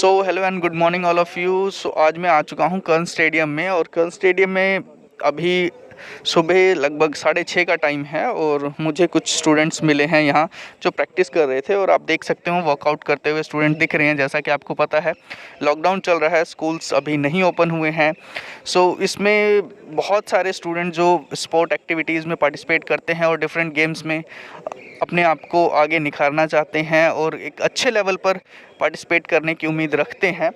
So hello and good morning all of you. So आज मैं आ चुका हूँ कर्ण स्टेडियम में, और कर्ण स्टेडियम में अभी सुबह लगभग 6:30 का टाइम है और मुझे कुछ स्टूडेंट्स मिले हैं यहाँ जो प्रैक्टिस कर रहे थे। और आप देख सकते हो वर्कआउट करते हुए स्टूडेंट दिख रहे हैं। जैसा कि आपको पता है लॉकडाउन चल रहा है, स्कूल्स अभी नहीं ओपन हुए हैं। सो इसमें बहुत सारे स्टूडेंट जो स्पोर्ट एक्टिविटीज़ में पार्टिसिपेट करते हैं और डिफरेंट गेम्स में अपने आप को आगे निखारना चाहते हैं और एक अच्छे लेवल पर पार्टिसिपेट करने की उम्मीद रखते हैं।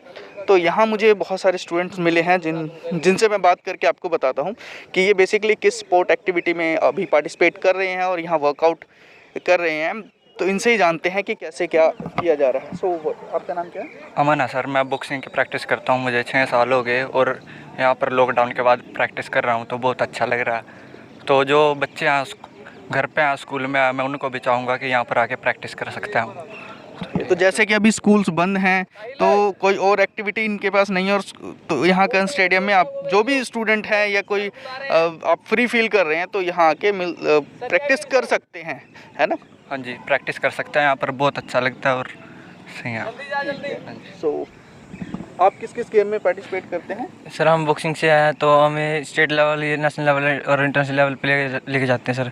तो यहाँ मुझे बहुत सारे स्टूडेंट्स मिले हैं जिनसे मैं बात करके आपको बताता हूँ कि ये बेसिकली किस स्पोर्ट एक्टिविटी में अभी पार्टिसिपेट कर रहे हैं और यहाँ वर्कआउट कर रहे हैं। तो इनसे ही जानते हैं कि कैसे क्या किया जा रहा है। सो आपका नाम क्या है? अमन है सर। मैं बॉक्सिंग की प्रैक्टिस करता हूँ, मुझे 6 साल हो गए और यहाँ पर लॉकडाउन के बाद प्रैक्टिस कर रहा हूँ तो बहुत अच्छा लग रहा है। तो जो बच्चे यहाँ घर पे हैं, स्कूल में, मैं उनको भी चाहूँगा कि यहाँ पर आके प्रैक्टिस कर सकते हैं। तो जैसे कि अभी स्कूल्स बंद हैं तो कोई और एक्टिविटी इनके पास नहीं है, और तो यहाँ कर्ण स्टेडियम में आप जो भी स्टूडेंट हैं या कोई आप फ्री फील कर रहे हैं तो यहाँ आके प्रैक्टिस कर सकते हैं, है ना? हाँ जी, प्रैक्टिस कर सकते हैं यहाँ पर, बहुत अच्छा लगता है और सही है। सो आप किस किस गेम में पार्टिसिपेट करते हैं? सर हम बॉक्सिंग से आए हैं तो हमें स्टेट लेवल, नेशनल लेवल और इंटरनेशनल लेवल पे लेके जाते हैं सर।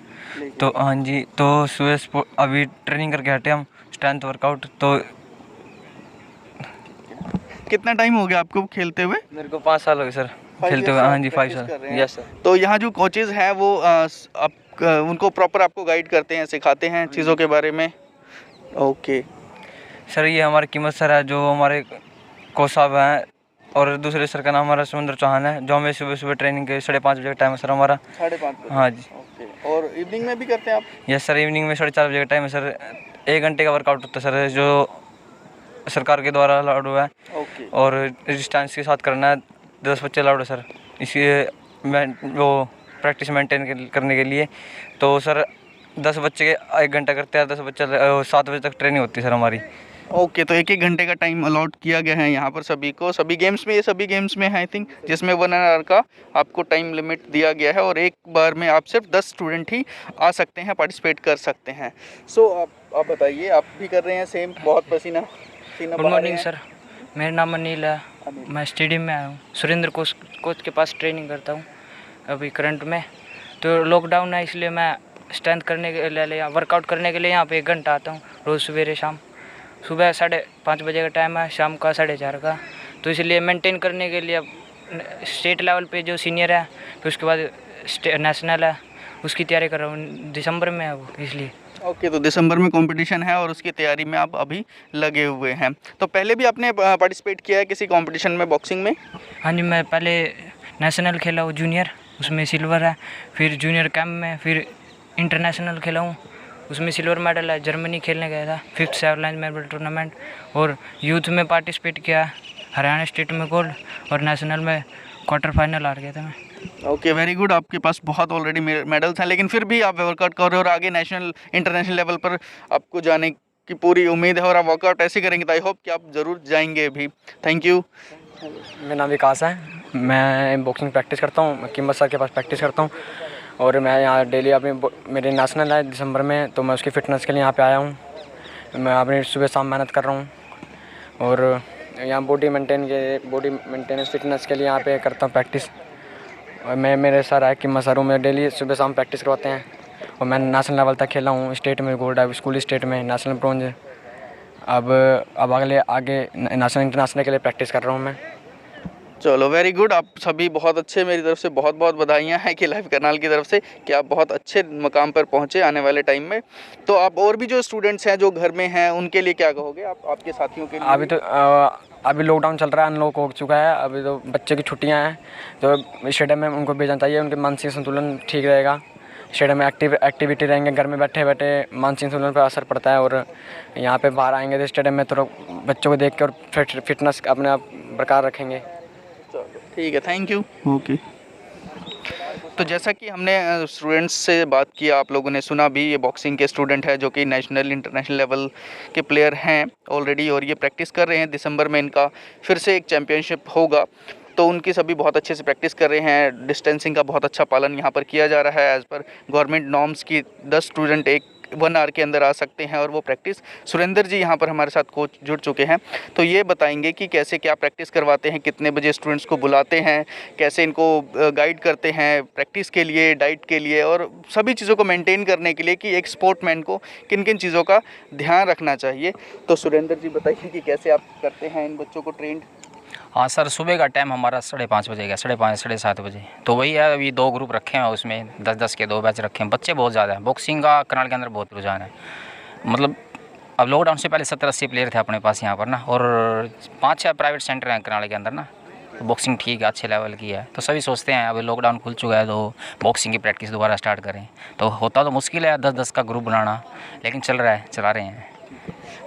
तो हाँ जी, तो सुबह अभी ट्रेनिंग करके हटे हम, स्ट्रेंथ वर्कआउट। तो कितना टाइम हो गया आपको खेलते हुए? मेरे को 5 साल हो गए सर खेलते हुए। हाँ जी, 5 साल। Yes sir. तो यहाँ जो कोचेज़ हैं वो उनको प्रॉपर आपको गाइड करते हैं, सिखाते हैं चीज़ों के बारे में? ओके सर, ये हमारे कीमत सर है जो हमारे कोच साहब हैं, और दूसरे सर का नाम हमारा सुरेंद्र चौहान है जो हमें सुबह सुबह ट्रेनिंग के 5:30 बजे का टाइम है सर हमारा। 5:30? हाँ जी। ओके। और इवनिंग में भी करते हैं आप? यस सर, इवनिंग में 4:30 बजे का टाइम है सर। 1 घंटे का वर्कआउट होता है सर जो सरकार के द्वारा अलाउड हुआ है। ओके। और डिस्टेंस के साथ करना है। 10 बच्चे अलाउड है सर इसलिए वो प्रैक्टिस मेंटेन करने के लिए। तो सर 10 बच्चे 1 घंटा करते हैं, 10 बच्चे 7 बजे तक ट्रेनिंग होती है सर हमारी। ओके। तो 1-1 घंटे का टाइम अलॉट किया गया है यहाँ पर सभी को, सभी गेम्स में। ये सभी गेम्स में है आई थिंक, जिसमें 1 आवर का आपको टाइम लिमिट दिया गया है और एक बार में आप सिर्फ 10 स्टूडेंट ही आ सकते हैं, पार्टिसिपेट कर सकते हैं। सो आप बताइए, आप भी कर रहे हैं सेम? बहुत पसीना गुड मॉर्निंग सर, मेरा नाम अनिल है। मैं स्टेडियम में आया हूँ, सुरेंद्र कोच के पास ट्रेनिंग करता हूँ अभी करंट में। तो लॉकडाउन है इसलिए मैं स्ट्रेंथ करने के लिए, वर्कआउट करने के लिए यहाँ पे 1 घंटा आता हूँ रोज़ सवेरे शाम। सुबह 5:30 बजे का टाइम है, शाम का 4:30 का। तो इसलिए मेंटेन करने के लिए अब स्टेट लेवल पे जो सीनियर है, फिर उसके बाद नेशनल है, उसकी तैयारी कर रहा हूँ। दिसंबर में है वो, इसलिए। ओके। तो दिसंबर में कंपटीशन है और उसकी तैयारी में आप अभी लगे हुए हैं। तो पहले भी आपने पार्टिसिपेट किया है किसी कंपटीशन में बॉक्सिंग में? हाँ जी, मैं पहले नेशनल खेला हूँ जूनियर, उसमें सिल्वर है। फिर जूनियर कैंप में फिर इंटरनेशनल खेला हूँ, उसमें सिल्वर मेडल है। जर्मनी खेलने गया था 5th सेवरलाइन मेडल टूर्नामेंट। और यूथ में पार्टिसिपेट किया, हरियाणा स्टेट में गोल्ड, और नेशनल में क्वार्टर फाइनल हार गया था मैं। Okay, very good. आपके पास बहुत ऑलरेडी मेडल्स हैं, लेकिन फिर भी आप वर्कआउट कर रहे हो और आगे नेशनल इंटरनेशनल लेवल पर आपको जाने की पूरी उम्मीद है और आप वर्कआउट ऐसे करेंगे तो आई होप कि आप ज़रूर जाएंगे भी। Thank you. मेरा नाम विकास है, मैं बॉक्सिंग प्रैक्टिस करता हूँ, मैं कीमत सर के पास प्रैक्टिस करता हूँ। और मैं यहाँ डेली अपनी मेरे नेशनल है दिसंबर में, तो मैं उसकी फ़िटनेस के लिए यहाँ पे आया हूँ। मैं अपनी सुबह शाम मेहनत कर रहा हूँ और यहाँ बॉडी मेंटेनेंस फिटनेस के लिए यहाँ पे करता हूँ प्रैक्टिस। और मेरे सर है कीमत सर, में डेली सुबह शाम प्रैक्टिस करवाते हैं। और मैं नेशनल लेवल तक खेला हूँ, स्टेट में गोल्ड है, स्कूल स्टेट में नेशनल ब्रोंज। अब आगे नेशनल इंटरनेशनल के लिए प्रैक्टिस कर रहा हूँ मैं। चलो, वेरी गुड। आप सभी बहुत अच्छे, मेरी तरफ से बहुत बहुत बधाइयाँ हैं कि लाइव करनाल की तरफ से कि आप बहुत अच्छे मकाम पर पहुँचे आने वाले टाइम में। तो आप और भी जो स्टूडेंट्स हैं जो घर में हैं उनके लिए क्या कहोगे, आप आपके साथियों के लिए? अभी लॉकडाउन चल रहा है, अनलॉक हो चुका है, अभी तो बच्चे की छुट्टियां हैं, तो स्टेडियम में उनको भेजना चाहिए, उनके मानसिक संतुलन ठीक रहेगा। स्टेडियम में एक्टिविटी रहेंगे, घर में बैठे बैठे मानसिक संतुलन पर असर पड़ता है। और यहाँ पे बाहर आएंगे तो स्टेडियम में तो बच्चों को देख के और फिटनेस अपने आप बरकरार रखेंगे। ठीक है, थैंक यू। ओके। तो जैसा कि हमने स्टूडेंट्स से बात किया, आप लोगों ने सुना भी, ये बॉक्सिंग के स्टूडेंट हैं जो कि नेशनल इंटरनेशनल लेवल के प्लेयर हैं ऑलरेडी, और ये प्रैक्टिस कर रहे हैं। दिसंबर में इनका फिर से एक चैम्पियनशिप होगा, तो उनकी सभी बहुत अच्छे से प्रैक्टिस कर रहे हैं। डिस्टेंसिंग का बहुत अच्छा पालन यहाँ पर किया जा रहा है। एज़ पर गवर्नमेंट नॉर्म्स की 10 स्टूडेंट एक 1 आवर के अंदर आ सकते हैं और वो प्रैक्टिस सुरेंद्र जी यहाँ पर हमारे साथ कोच जुड़ चुके हैं, तो ये बताएंगे कि कैसे क्या प्रैक्टिस करवाते हैं, कितने बजे स्टूडेंट्स को बुलाते हैं, कैसे इनको गाइड करते हैं प्रैक्टिस के लिए, डाइट के लिए और सभी चीज़ों को मेंटेन करने के लिए कि एक स्पोर्टमैन को किन किन चीज़ों का ध्यान रखना चाहिए। तो सुरेंद्र जी बताइए कि कैसे आप करते हैं इन बच्चों को ट्रेंड। हाँ सर, सुबह का टाइम हमारा 5:30 बजे का, 5:30 7:30 बजे। तो वही है, अभी 2 ग्रुप रखे हैं, उसमें 10-10 के 2 बैच रखे हैं। बच्चे बहुत ज़्यादा हैं, बॉक्सिंग का करनाल के अंदर बहुत रुझान है। मतलब अब लॉकडाउन से पहले 70-80 प्लेयर थे अपने पास यहाँ पर ना, और 5-6 प्राइवेट सेंटर हैं करनाल के अंदर ना। तो बॉक्सिंग ठीक है, अच्छे लेवल की है। तो सभी सोचते हैं अभी लॉकडाउन खुल चुका है तो बॉक्सिंग की प्रैक्टिस दोबारा स्टार्ट करें। तो होता तो मुश्किल है 10-10 का ग्रुप बनाना, लेकिन चल रहा है, चला रहे हैं।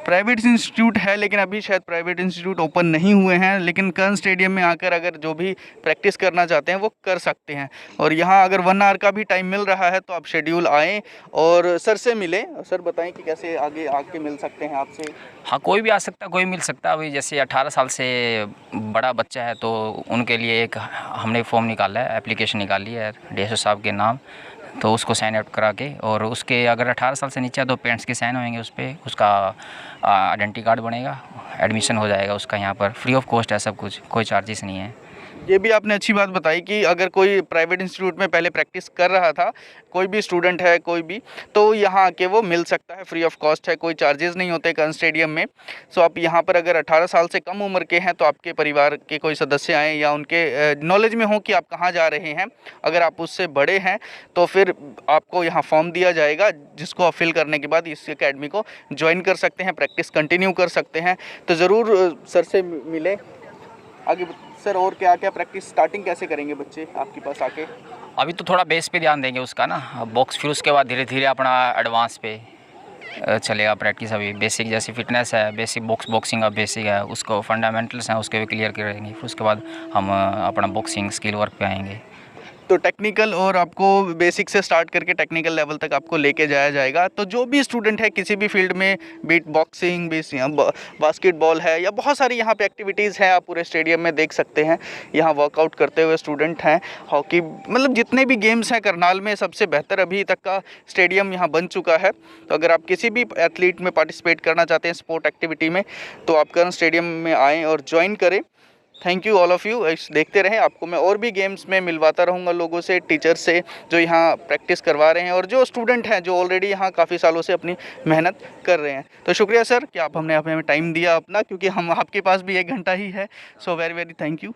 प्राइवेट इंस्टीट्यूट है लेकिन अभी शायद प्राइवेट इंस्टीट्यूट ओपन नहीं हुए हैं, लेकिन कर्ण स्टेडियम में आकर अगर जो भी प्रैक्टिस करना चाहते हैं वो कर सकते हैं। और यहाँ अगर 1 आवर का भी टाइम मिल रहा है तो आप शेड्यूल आएँ और सर से मिलें। सर बताएं कि कैसे आगे आके मिल सकते हैं आपसे। हाँ, कोई भी आ सकता है, कोई मिल सकता है। अभी जैसे 18 साल से बड़ा बच्चा है तो उनके लिए एक हमने फॉर्म निकाला है, एप्लीकेशन निकाली है DSO साहब के नाम। तो उसको साइन आउट करा के, और उसके अगर 18 साल से नीचे है तो पेरेंट्स के साइन होंगे उस पर, उसका आइडेंटिटी कार्ड बनेगा, एडमिशन हो जाएगा उसका। यहाँ पर फ्री ऑफ कॉस्ट है सब कुछ, कोई चार्जेस नहीं है। ये भी आपने अच्छी बात बताई कि अगर कोई प्राइवेट इंस्टीट्यूट में पहले प्रैक्टिस कर रहा था, कोई भी स्टूडेंट है कोई भी, तो यहाँ आके वो मिल सकता है, फ्री ऑफ कॉस्ट है, कोई चार्जेस नहीं होते कर्ण स्टेडियम में। सो आप यहाँ पर अगर 18 साल से कम उम्र के हैं तो आपके परिवार के कोई सदस्य आएँ या उनके नॉलेज में हो कि आप कहाँ जा रहे हैं। अगर आप उससे बड़े हैं तो फिर आपको यहाँ फॉर्म दिया जाएगा, जिसको आप फिल करने के बाद इस अकेडमी को ज्वाइन कर सकते हैं, प्रैक्टिस कंटिन्यू कर सकते हैं। तो ज़रूर सर से मिले आगे। सर और क्या क्या प्रैक्टिस स्टार्टिंग कैसे करेंगे बच्चे आपके पास आके? अभी तो थोड़ा बेस पे ध्यान देंगे उसका ना, बॉक्स, फिर उसके बाद धीरे धीरे अपना एडवांस पे चलेगा प्रैक्टिस। अभी बेसिक जैसे फिटनेस है, बेसिक बॉक्सिंग का बेसिक है, उसको फंडामेंटल्स हैं उसके भी क्लियर करेंगे। फिर उसके बाद हम अपना बॉक्सिंग स्किल वर्क पे आएंगे। तो टेक्निकल और आपको बेसिक से स्टार्ट करके टेक्निकल लेवल तक आपको लेके जाया जाएगा। तो जो भी स्टूडेंट है किसी भी फील्ड में, बीट बॉक्सिंग, बास्केटबॉल है या बहुत सारी यहाँ पे एक्टिविटीज़ हैं, आप पूरे स्टेडियम में देख सकते हैं। यहाँ वर्कआउट करते हुए स्टूडेंट हैं, हॉकी, मतलब जितने भी गेम्स हैं करनाल में सबसे बेहतर अभी तक का स्टेडियम यहाँ बन चुका है। तो अगर आप किसी भी एथलीट में पार्टिसिपेट करना चाहते हैं स्पोर्ट एक्टिविटी में, तो आप कर्ण स्टेडियम में आएँ और ज्वाइन करें। Thank you all of you. देखते रहें, आपको मैं और भी गेम्स में मिलवाता रहूँगा लोगों से, टीचर्स से जो यहाँ प्रैक्टिस करवा रहे हैं और जो स्टूडेंट हैं जो ऑलरेडी यहाँ काफ़ी सालों से अपनी मेहनत कर रहे हैं। तो शुक्रिया सर कि आप हमने हमें टाइम दिया अपना, क्योंकि हम आपके पास भी 1 घंटा ही है। So very very thank you.